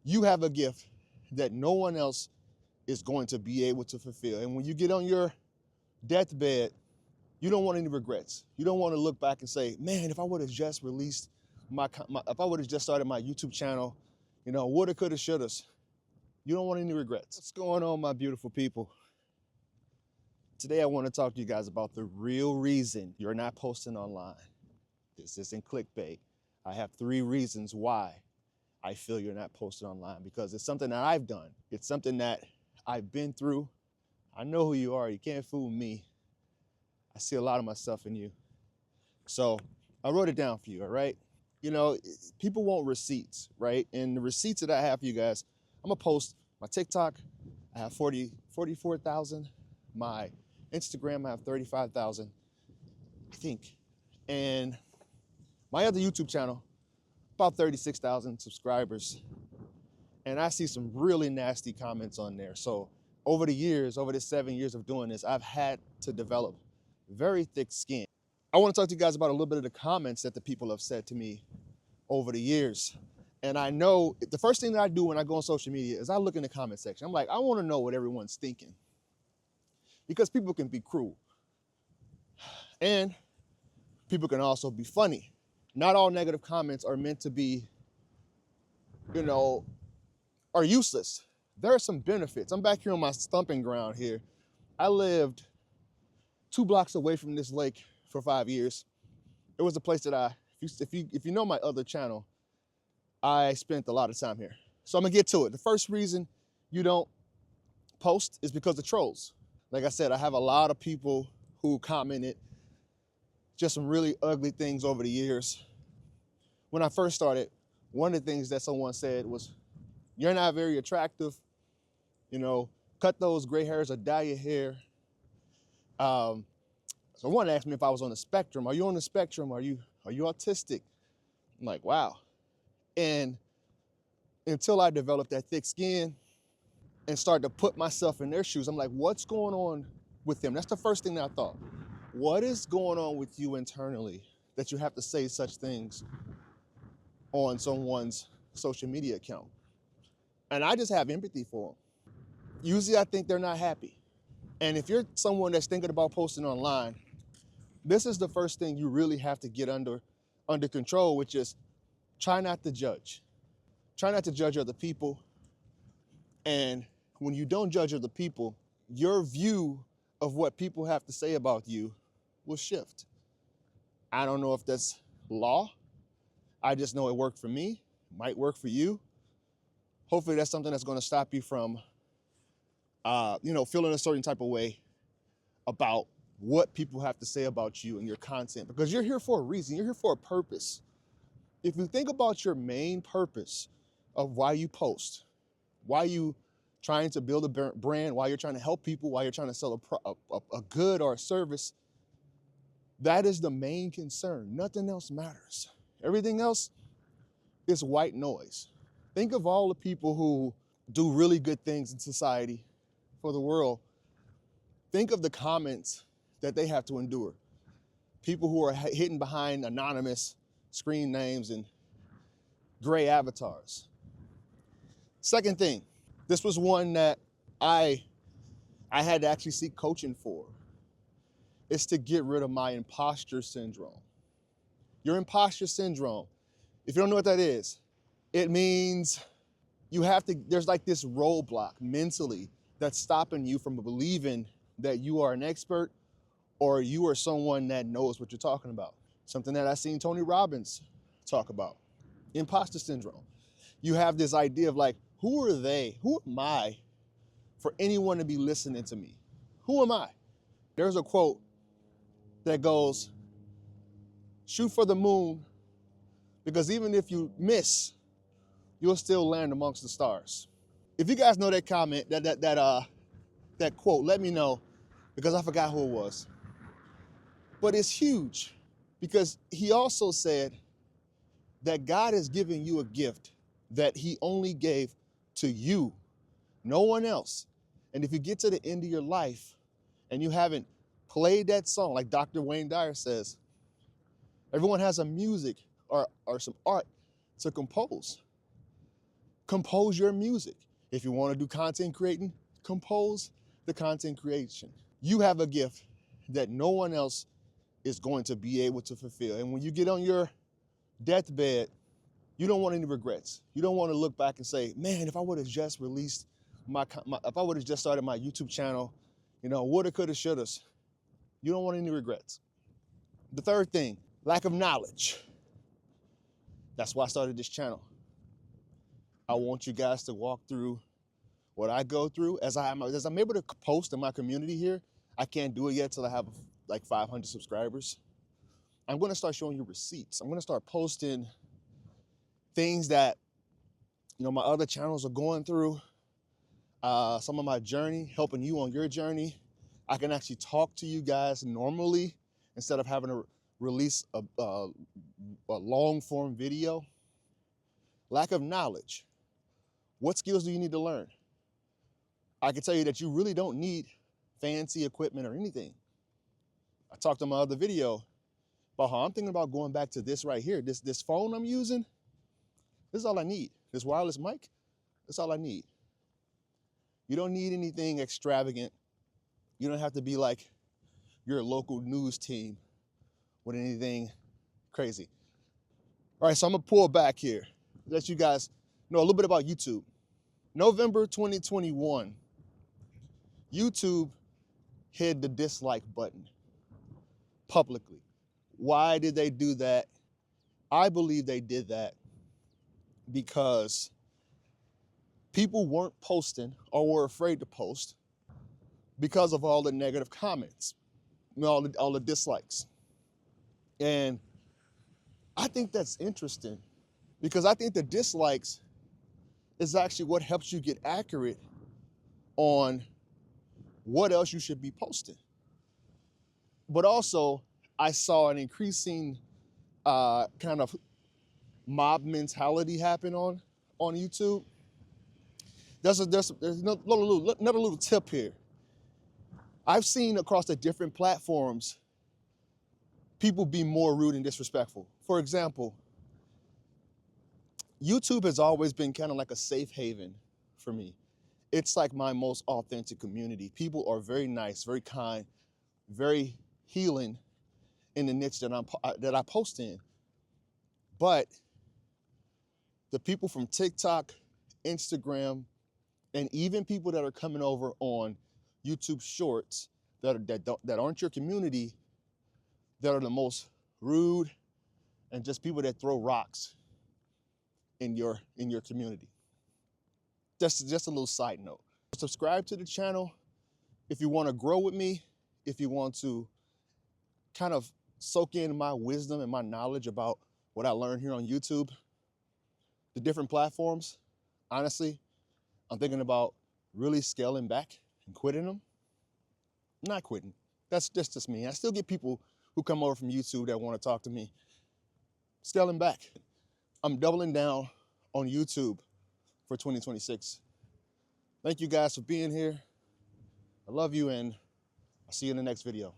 You have a gift that no one else is going to be able to fulfill. And when you get on your deathbed, you don't want any regrets. You don't want to look back and say, man, if I would have just released if I would have just started my YouTube channel, woulda, coulda, shoulda. You don't want any regrets. What's going on, my beautiful people? Today, I want to talk to you guys about the real reason you're not posting online. This isn't clickbait. I have 3 reasons why I feel you're not posting online, because it's something that I've done. It's something that I've been through. I know who you are. You can't fool me. I see a lot of myself in you. So I wrote it down for you, all right? People want receipts, right? And the receipts that I have for you guys, I'm gonna post my TikTok. I have 44,000. My Instagram, I have 35,000, I think. And my other YouTube channel, about 36,000 subscribers. And I see some really nasty comments on there. So over the 7 years of doing this, I've had to develop very thick skin. I want to talk to you guys about a little bit of the comments that the people have said to me over the years. And I know the first thing that I do when I go on social media is I look in the comment section. I'm like, I want to know what everyone's thinking, because people can be cruel and people can also be funny. Not all negative comments are meant to be, are useless. There are some benefits. I'm back here on my stomping ground here. I lived 2 blocks away from this lake for 5 years. It was a place that if you know my other channel, I spent a lot of time here. So I'm gonna get to it. The first reason you don't post is because of trolls. Like I said, I have a lot of people who commented just some really ugly things over the years. When I first started, one of the things that someone said was, "You're not very attractive, cut those gray hairs or dye your hair." So one asked me if I was on the spectrum. Are you on the spectrum? Are you autistic? I'm like, wow. And until I developed that thick skin and started to put myself in their shoes, I'm like, what's going on with them? That's the first thing that I thought. What is going on with you internally that you have to say such things on someone's social media account? And I just have empathy for them. Usually I think they're not happy. And if you're someone that's thinking about posting online, this is the first thing you really have to get under control, which is try not to judge. Try not to judge other people. And when you don't judge other people, your view of what people have to say about you will shift. I don't know if that's law. I just know it worked for me. It might work for you. Hopefully that's something that's going to stop you from, feeling a certain type of way about what people have to say about you and your content, because you're here for a reason. You're here for a purpose. If you think about your main purpose of why you post, why you trying to build a brand, why you're trying to help people, why you're trying to sell a good or a service, that is the main concern. Nothing else matters. Everything else is white noise. Think of all the people who do really good things in society for the world. Think of the comments that they have to endure. People who are hidden behind anonymous screen names and gray avatars. Second thing, this was one that I had to actually seek coaching for. It's to get rid of my imposter syndrome. Your imposter syndrome, if you don't know what that is, it means there's like this roadblock mentally that's stopping you from believing that you are an expert or you are someone that knows what you're talking about. Something that I've seen Tony Robbins talk about, imposter syndrome. You have this idea of like, who are they? Who am I for anyone to be listening to me? Who am I? There's a quote that goes, shoot for the moon, because even if you miss, you'll still land amongst the stars. If you guys know that comment, that quote, let me know, because I forgot who it was. But it's huge, because he also said that God has given you a gift that he only gave to you, no one else. And if you get to the end of your life and you haven't played that song, like Dr. Wayne Dyer says, everyone has a music or some art to compose. Compose your music. If you want to do content creating, compose the content creation. You have a gift that no one else is going to be able to fulfill. And when you get on your deathbed, you don't want any regrets. You don't want to look back and say, man, if I would have just released if I would have just started my YouTube channel, woulda, coulda, shoulda. You don't want any regrets. The third thing, lack of knowledge. That's why I started this channel. I want you guys to walk through what I go through as I'm able to post in my community here. I can't do it yet till I have like 500 subscribers. I'm gonna start showing you receipts. I'm gonna start posting things that my other channels are going through, some of my journey, helping you on your journey. I can actually talk to you guys normally instead of having to release a long form video. Lack of knowledge. What skills do you need to learn? I can tell you that you really don't need fancy equipment or anything. I talked in my other video about how I'm thinking about going back to this right here. This phone I'm using, this is all I need. This wireless mic, that's all I need. You don't need anything extravagant. You don't have to be like your local news team with anything crazy. All right, so I'm gonna pull back here, let you guys know a little bit about YouTube. November 2021, YouTube hid the dislike button publicly. Why did they do that? I believe they did that because people weren't posting or were afraid to post because of all the negative comments, all the dislikes. And I think that's interesting because I think the dislikes is actually what helps you get accurate on what else you should be posting. But also, I saw an increasing kind of mob mentality happen on YouTube. There's another little tip here. I've seen across the different platforms people be more rude and disrespectful. For example, YouTube has always been kind of like a safe haven for me. It's like my most authentic community. People are very nice, very kind, very healing in the niche that I post in. But the people from TikTok, Instagram, and even people that are coming over on YouTube Shorts that aren't your community, that are the most rude and just people that throw rocks in your community. Just a little side note. Subscribe to the channel if you want to grow with me, if you want to kind of soak in my wisdom and my knowledge about what I learned here on YouTube. The different platforms, honestly, I'm thinking about really scaling back and quitting them. Not quitting. That's just me. I still get people who come over from YouTube that want to talk to me. Scaling back. I'm doubling down on YouTube for 2026. Thank you guys for being here. I love you, and I'll see you in the next video.